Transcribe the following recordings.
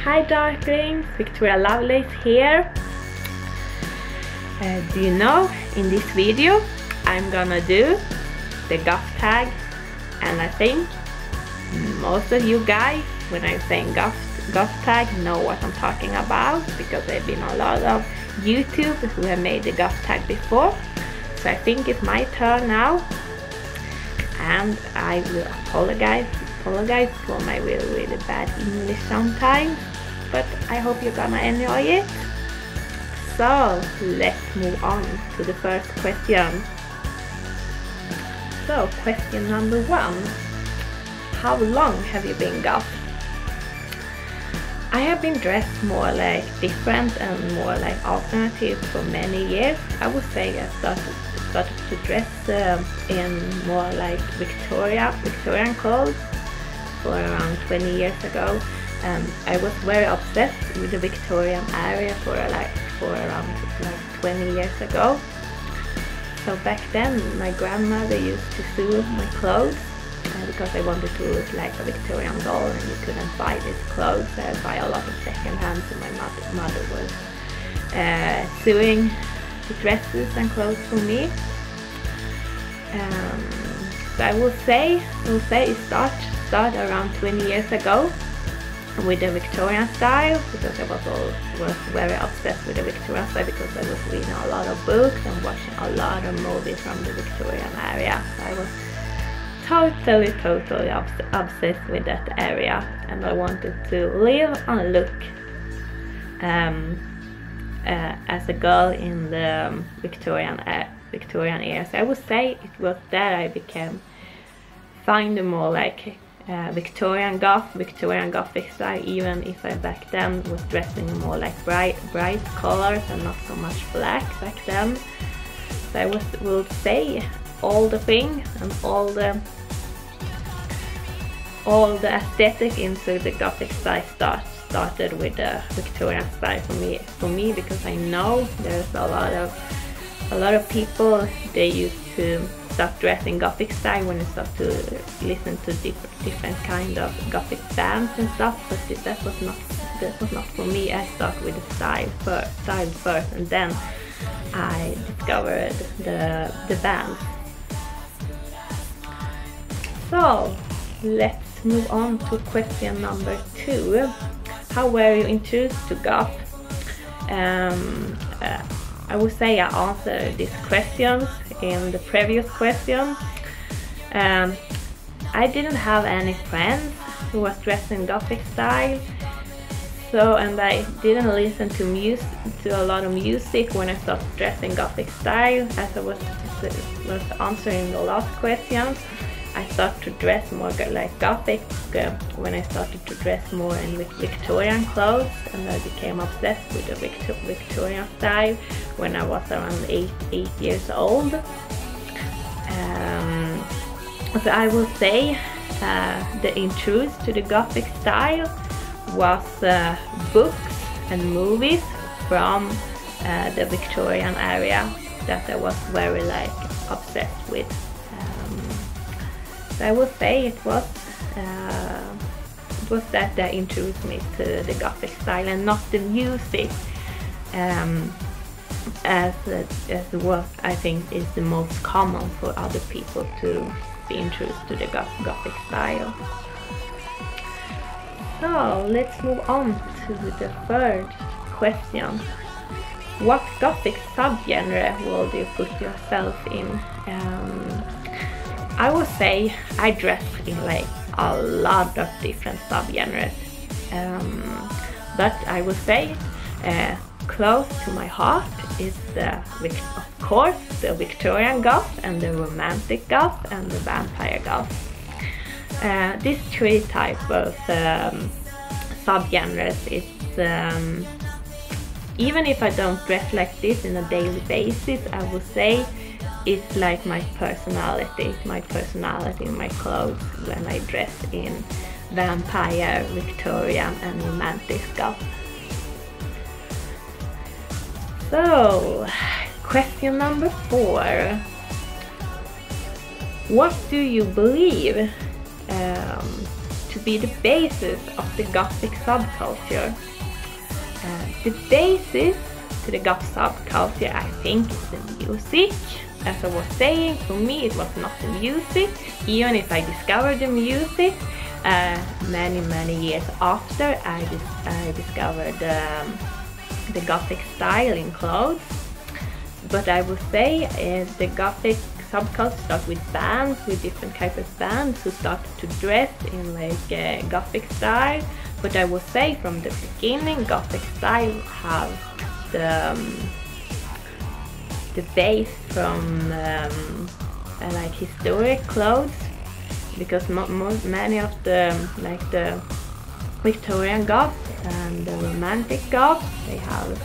Hi darklings, Victoria Lovelace here. Do you know, in this video I'm gonna do the GOTH tag, and I think most of you guys, when I'm saying GOTH tag, know what I'm talking about, because there have been a lot of YouTube who have made the GOTH tag before. So I think it's my turn now, and I will apologize for my really bad English sometimes, but I hope you're gonna enjoy it. So let's move on to the first question. So question number 1: how long have you been goth? I have been dressed more like different and more like alternative for many years. I would say I started to dress in more like Victorian clothes for around 20 years ago. I was very obsessed with the Victorian area for around 20 years ago. So back then my grandmother used to sew my clothes because I wanted to look like a Victorian doll, and you couldn't buy these clothes. I would buy a lot of second hand, so my mother was sewing the dresses and clothes for me. So I will say it started around 20 years ago with the Victorian style, because I was very obsessed with the Victorian style, because I was reading a lot of books and watching a lot of movies from the Victorian area. So I was totally obsessed with that area, and I wanted to live and look as a girl in the Victorian era. So I would say it was that I find more like Victorian Gothic style, even if I back then was dressing more like bright colors and not so much black back then. So I will say all the things and all the aesthetic into the Gothic style started with the Victorian style for me, because I know there's a lot of people, they used to start dressing Gothic style when they start to listen to different kind of Gothic bands and stuff, but that was not for me. I started with the style first, and then I discovered the bands. So let's move on to question number 2. How were you introduced to goth? I would say I answered these questions in the previous question. I didn't have any friends who was dressed in Gothic style, and I didn't listen to a lot of music when I started dressing Gothic style. As I was answering the last questions, I started to dress more like Gothic when I started to dress more in Victorian clothes, and I became obsessed with the Victorian style when I was around 8 years old. So I will say the intros to the Gothic style was books and movies from the Victorian area that I was very obsessed with. So I would say it was that introduced me to the Gothic style, and not the music, as what I think is the most common for other people to be introduced to the Gothic style. So let's move on to the third question. What Gothic subgenre would you put yourself in? I would say I dress in a lot of different subgenres, but I would say close to my heart is of course the Victorian goth, and the romantic goth, and the vampire goth. These 3 types of subgenres, even if I don't dress like this on a daily basis, I would say it's like my personality in my clothes when I dress in vampire, Victorian, and romantic goth. So, question number 4. What do you believe to be the basis of the Gothic subculture. The basis to the Goth subculture, I think, is the music. As I was saying, for me it was not the music, even if I discovered the music many years after I discovered the Gothic style in clothes. But I would say the Gothic subculture started with bands, with different types of bands who started to dress in like Gothic style. But I would say from the beginning, Gothic style have the base from like historic clothes, because many of the like the Victorian goths and the romantic goths, they have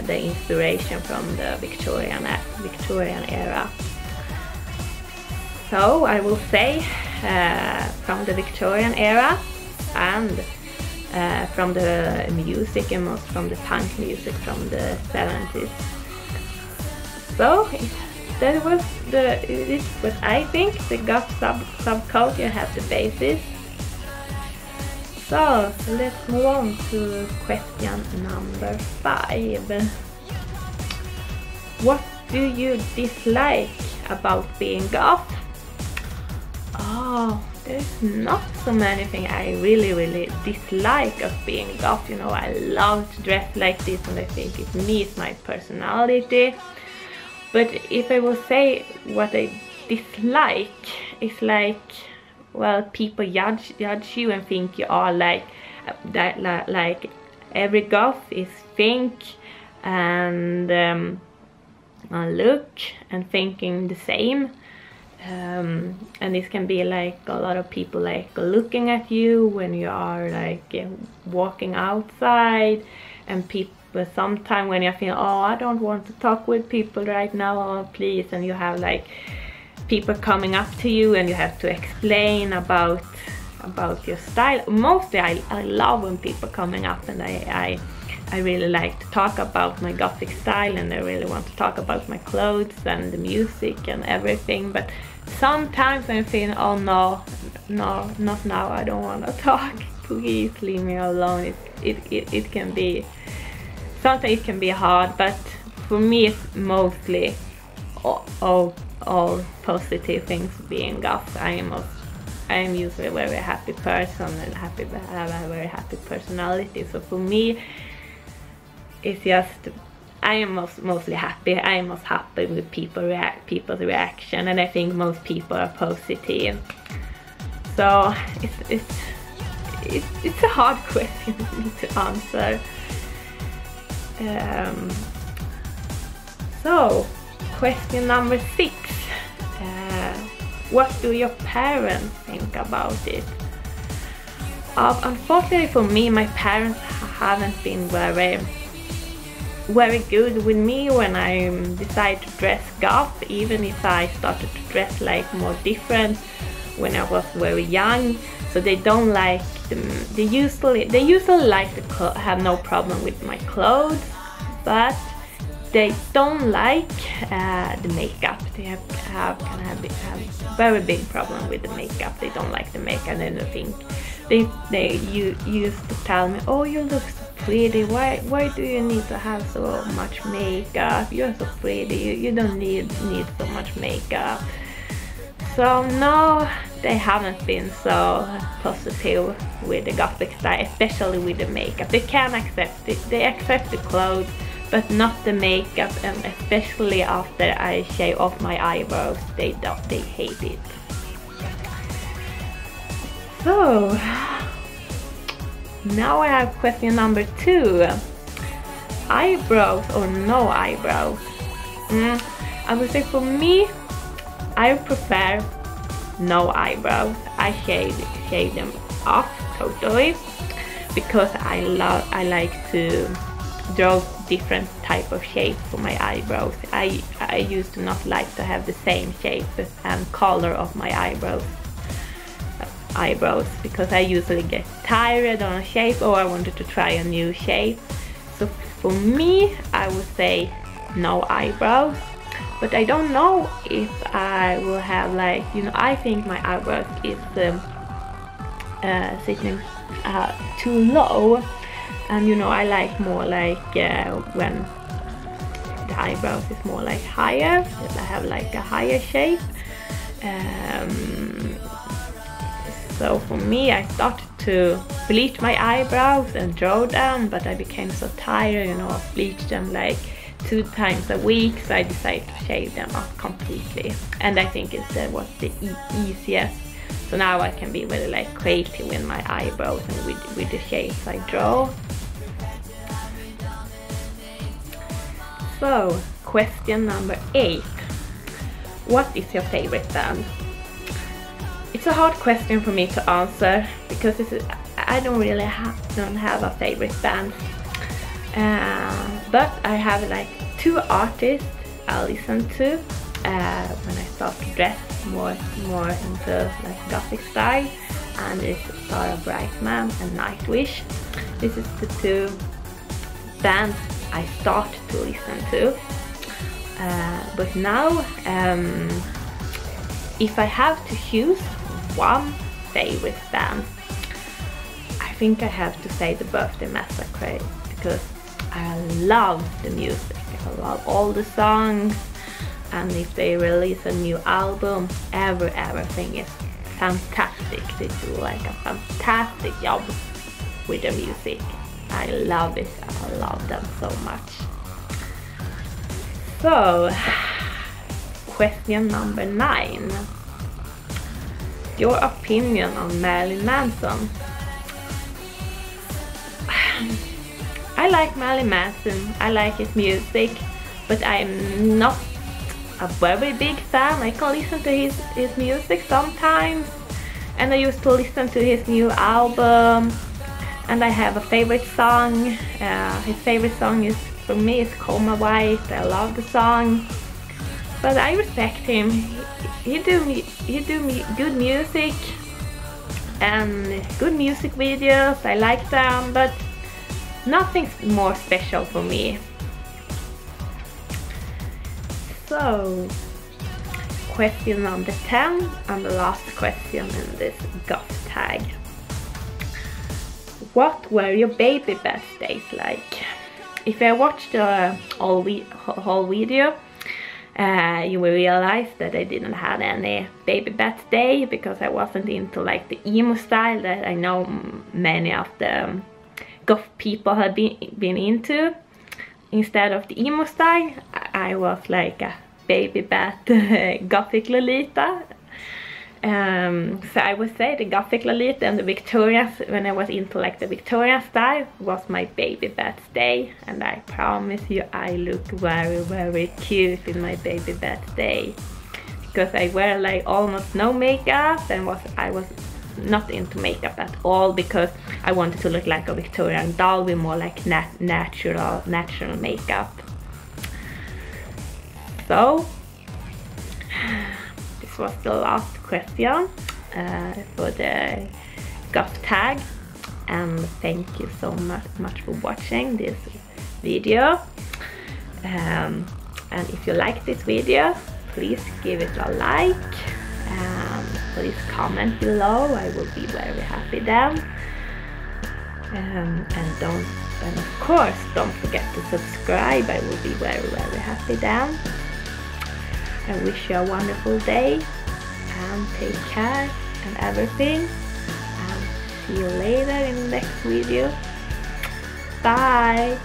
the inspiration from the Victorian era. So I will say from the Victorian era and from the music, and most from the punk music from the 70s. So this is what I think the goth subculture has the basis. So let's move on to question number 5. What do you dislike about being goth? Oh, there's not so many things I really dislike of being goth. You know, I love to dress like this and I think it meets my personality. But if I will say what I dislike, it's like, well, people judge you and think you are like that, like every goth is think and look and thinking the same. And this can be like a lot of people like looking at you when you are like walking outside, and people sometimes when you feel, oh, I don't want to talk with people right now, oh, please, and you have like people coming up to you and you have to explain about your style. Mostly I love when people coming up and I really like to talk about my Gothic style, and I really want to talk about my clothes and the music and everything. But sometimes I'm feeling, oh no, not now, I don't want to talk, please leave me alone. It can be, sometimes it can be hard, but for me it's mostly all positive things being goth. I am usually a very happy person and have a very happy personality. So for me, it's just I am mostly happy. I am most happy with people's reaction, and I think most people are positive. So it's a hard question for me to answer. So question number 6. What do your parents think about it? Unfortunately for me, my parents haven't been very good with me when I decided to dress goth, even if I started to dress like more different when I was very young. So they don't like they usually like to have no problem with my clothes, but they don't like the makeup. They have very big problem with the makeup. They don't like the makeup, and I think they used to tell me, oh, you look so pretty, why do you need to have so much makeup? You're so pretty, you don't need so much makeup. So no, they haven't been so positive with the Gothic style, especially with the makeup. They can accept it, they accept the clothes, but not the makeup, and especially after I shave off my eyebrows, they hate it. So now I have question number 2. Eyebrows or no eyebrows? I would say for me, I prefer no eyebrows. I shave them off totally, because I like to draw different type of shape for my eyebrows. I used to not like to have the same shape and color of my eyebrows, because I usually get tired on a shape, or I wanted to try a new shape. So for me, I would say no eyebrows. But I don't know if I will have, like, you know, I think my eyebrows is sitting too low, and you know, I like more like when the eyebrows is more like higher, I have like a higher shape. So for me, I started to bleach my eyebrows and draw them, but I became so tired, you know, of bleach them like 2 times a week, so I decided to shave them off completely. And I think it was the easiest. So now I can be really like creative with my eyebrows and with the shapes I draw. So, question number 8. What is your favorite band? It's a hard question for me to answer because I don't really have a favorite band. But I have like 2 artists I listen to when I start to dress more into like Gothic style, and it's Sarah Brightman and Nightwish. This is the 2 bands I started to listen to. But now, if I have to choose one favorite band, I think I have to say the Birthday Massacre, because I love the music, I love all the songs, and if they release a new album, everything is fantastic. They do like a fantastic job with the music. I love it, I love them so much. So, question number 9. Your opinion on Marilyn Manson. I like Marilyn Manson, I like his music, but I'm not a very big fan. I can listen to his music sometimes, and I used to listen to his new album, and I have a favorite song. His favorite song is, for me, is Coma White. I love the song, but I respect him. He do good music and good music videos. I like them, but nothing more special for me. So, question number 10 and the last question in this GOTH tag. What were your baby birthdays like? If I watched the whole video, you will realize that I didn't have any baby birthday because I wasn't into like the emo style that I know many of the goth people have been into. Instead of the emo style, I was like a baby bat Gothic Lolita. So I would say the Gothic Lolita and the Victorian, when I was into like the Victorian style, was my baby birthday, and I promise you I look very cute in my baby birthday, because I wear like almost no makeup, and I was not into makeup at all because I wanted to look like a Victorian doll with more like natural makeup. So this was the last question for the GOTH tag, and thank you so much for watching this video. And if you like this video, please give it a like, and please comment below. I will be very happy then. And of course don't forget to subscribe. I will be very happy then. I wish you a wonderful day, and take care and everything, and see you later in the next video. Bye!